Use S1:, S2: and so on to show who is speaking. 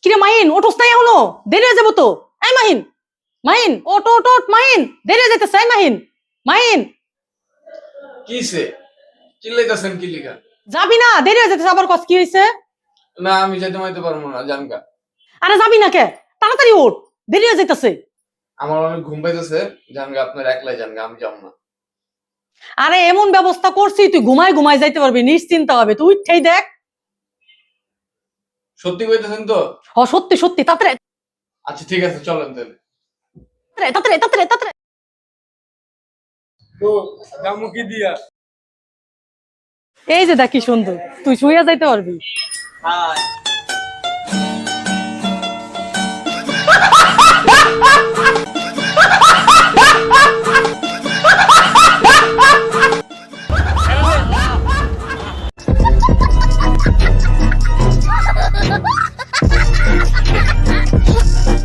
S1: কিরে মাহিন, ওঠোস নাই এখনো? দেরি হয়ে যাবো তো। এই মাহিন, মাহিন ওঠ ওঠ ওঠ, মাহিন দেরি হয়ে যাইতেছে। এই মাহিন, মাহিন
S2: কিসে চিল্লাইতেছেন কি লিগা?
S1: যাবি না? দেরি হয়ে যাইতেছে। আবার কস কি হয়েছে?
S2: না আমি যাইতে মাইতে পারবো না, জানগা।
S1: আরে যাবি না কে? তাড়াতাড়ি ওঠ, দেরি হয়ে যাইতেছে।
S2: আমার অনেক ঘুম পাইতেছে, জানগা। আপনার একলাই জানগা, আমি যাবো না।
S1: আরে এমন ব্যবস্থা করছি, তুই ঘুমায় ঘুমায় যাইতে পারবি, নিশ্চিন্ত হবে। তুই উঠেই দেখ।
S2: সত্যি কইতেছেন তো?
S1: হ, সত্যি সত্যি। তাড়াতাড়ি
S2: আচ্ছা ঠিক আছে, চলেন তাহলে।
S1: তাড়াতাড়ি তাড়াতাড়ি তাড়াতাড়ি।
S2: তো জামু কি দিয়া?
S1: এই যে দেখ কি সুন্দর, তুই শুইয়া যাইতে পারবি।
S2: হ্যাঁ